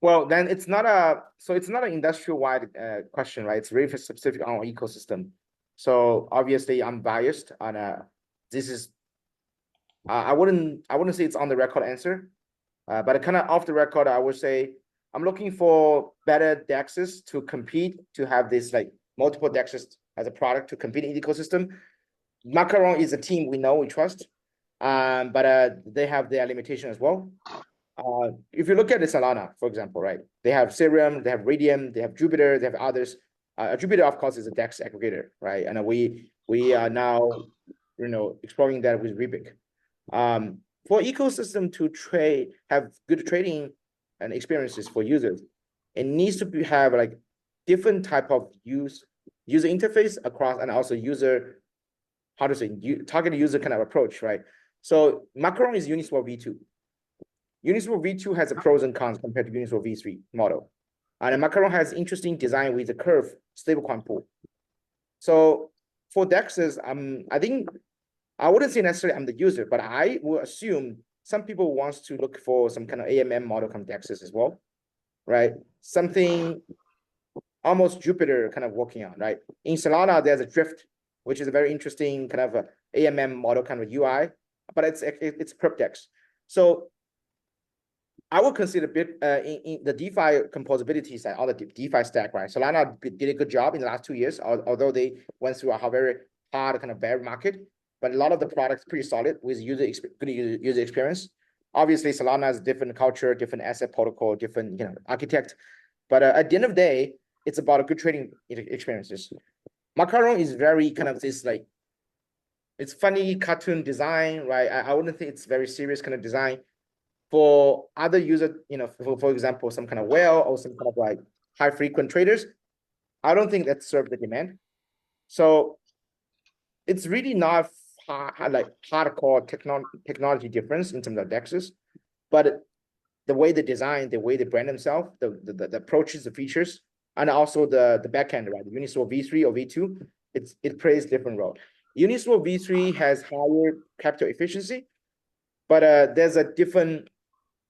Well, then it's not an industrial-wide question, right? It's very specific on our ecosystem. So obviously, I'm biased on this is I wouldn't say it's on the record answer, but kind of off the record, I would say I'm looking for better DEXs to compete, to have this like multiple DEXs as a product to compete in the ecosystem. Macaron is a team we know, we trust, but they have their limitation as well. If you look at the Solana, for example, right? They have Serum, they have Radium, they have Jupiter, they have others. Jupiter, of course, is a DEX aggregator, right? And we are now, exploring that with Rubik. For ecosystem to have good trading and experiences for users, it needs to have like different type of user interface across, and also target user kind of approach, right? So Macaron is Uniswap v2. Uniswap v2 has a pros and cons compared to Uniswap v3 model. And Macaron has interesting design with the curve stablecoin pool. So for DEXs, I think I wouldn't say necessarily I'm the user, but I will assume some people wants to look for some kind of AMM model come DEXs as well, right? Something almost Jupiter kind of working on, right? In Solana, there's a Drift, which is a very interesting kind of a AMM model kind of UI, but it's perp DEX. So I would consider in the DeFi composability side, all the DeFi stack, right? Solana did a good job in the last 2 years, although they went through a very hard kind of bear market. But a lot of the products pretty solid with good user experience. Obviously, Solana has different culture, different asset protocol, different architect. But at the end of the day, it's about a good trading experiences. Macaron is very kind of this like, it's funny cartoon design, right? I wouldn't think it's very serious kind of design. For other user, for example, some kind of whale or some kind of like high frequent traders, I don't think that serves the demand. So it's really not hardcore technology difference in terms of DEXs, but the way they design, the way they brand themselves, the approaches, the features, and also the backend, right? The Uniswap v3 or v2, it plays different role. Uniswap v3 has higher capital efficiency, but there's a different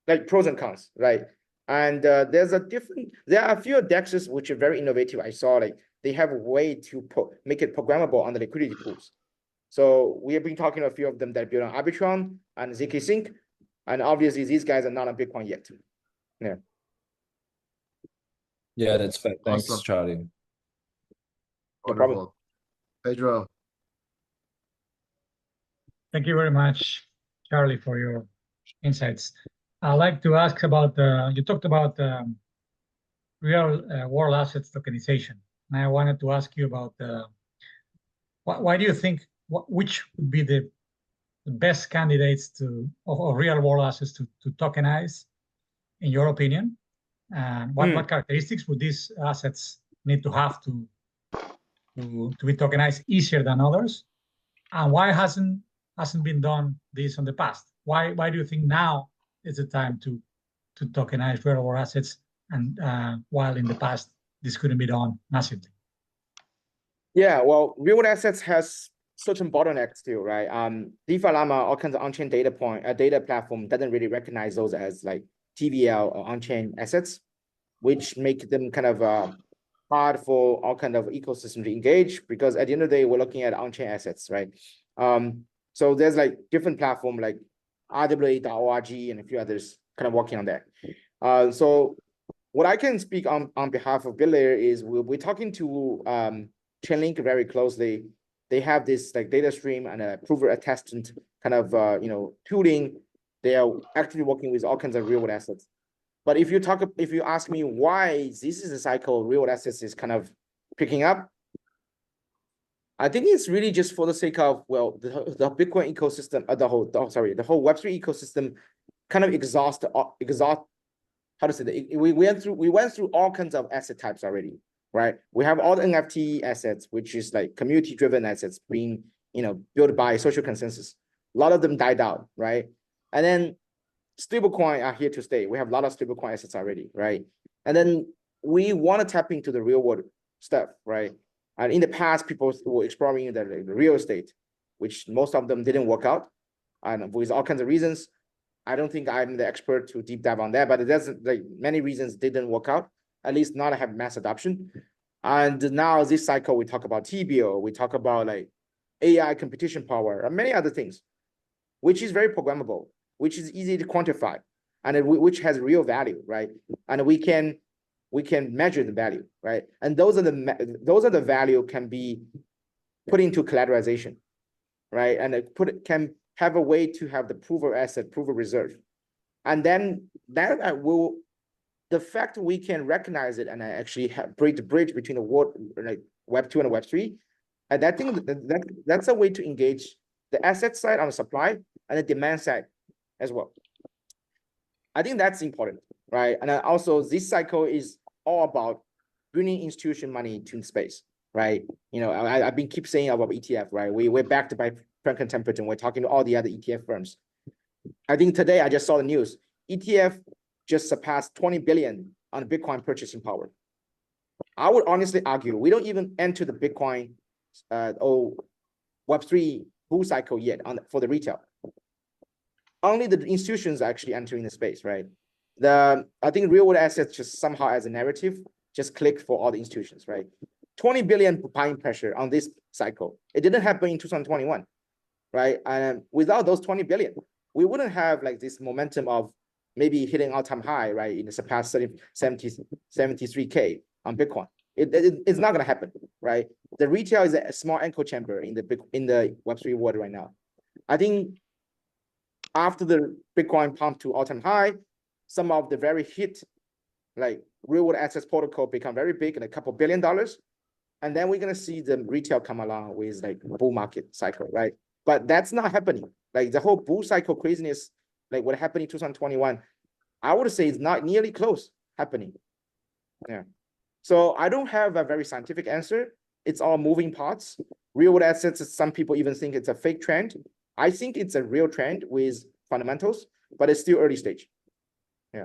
like pros and cons, right? And there are a few DEXs which are very innovative. I saw like they have a way to make it programmable on the liquidity pools. So we have been talking to a few of them that build on Arbitron and ZK Sync, and obviously these guys are not on Bitcoin yet. Yeah. Yeah, that's fair. Thanks, Awesome. Charlie. Wonderful. Pedro. Thank you very much, Charlie, for your insights. I'd like to ask about you talked about real world assets tokenization, and I wanted to ask you about why do you think which would be the best candidates of real world assets to tokenize, in your opinion? And what characteristics would these assets need to have to be tokenized easier than others? And why hasn't been done this in the past? Why do you think now is the time to tokenize real world assets, and while in the past this couldn't be done massively? Yeah, well, real world assets has certain bottlenecks still, right? DeFi Llama, all kinds of on-chain data platform doesn't really recognize those as like TVL or on-chain assets, which make them kind of hard for all kind of ecosystem to engage, because at the end of the day, we're looking at on-chain assets, right? So there's like different platform like RWA.org and a few others kind of working on that. So what I can speak on behalf of Bitlayer is we're talking to Chainlink very closely. They have this like data stream and a prover attestant kind of tooling. They are actually working with all kinds of real world assets. But if you ask me why this is a cycle real world assets is kind of picking up, I think it's really just for the sake of, well, the Bitcoin ecosystem, the whole Web3 ecosystem kind of exhaust, how to say that? We went through all kinds of asset types already, right? We have all the NFT assets, which is like community-driven assets being, built by social consensus. A lot of them died out, right? And then stablecoin are here to stay. We have a lot of stablecoin assets already, right? And then we want to tap into the real world stuff, right? And in the past, people were exploring the real estate, which most of them didn't work out, and with all kinds of reasons. I don't think I'm the expert to deep dive on that, but it doesn't, like, many reasons didn't work out, at least not have mass adoption. And now this cycle, we talk about TBO, we talk about like AI competition power, and many other things, which is very programmable, which is easy to quantify, and which has real value, right? And we can measure the value, right? And those are the value can be put into collateralization, right? And can have a way to have the proof of asset, proof of reserve, and then that will, the fact we can recognize it and actually break the bridge between the world, like Web 2 and Web 3, and I think that's a way to engage the asset side on the supply and the demand side as well. I think that's important, right? And also this cycle is all about bringing institution money to space, right? You know, I've been keep saying about ETF, right? We're backed by Franklin Templeton. We're talking to all the other ETF firms. I think today I just saw the news. ETF just surpassed 20 billion on Bitcoin purchasing power. I would honestly argue we don't even enter the Bitcoin or Web3 bull cycle yet for the retail. Only the institutions are actually entering the space, right? I think real world assets just somehow as a narrative just clicked for all the institutions, right? 20 billion buying pressure on this cycle. It didn't happen in 2021, right? And without those 20 billion, we wouldn't have like this momentum of maybe hitting all-time high, right? In the surpassed 73K on Bitcoin. It's not gonna happen, right? The retail is a small echo chamber in the Web3 world right now. I think after the Bitcoin pump to all-time high, some of the very hit, like real world assets protocol become very big and a couple $1 billion. And then we're gonna see the retail come along with like bull market cycle, right? But that's not happening. Like the whole bull cycle craziness, like what happened in 2021, I would say it's not nearly close happening. Yeah. So I don't have a very scientific answer. It's all moving parts. Real world assets, some people even think it's a fake trend. I think it's a real trend with fundamentals, but it's still early stage. Yeah.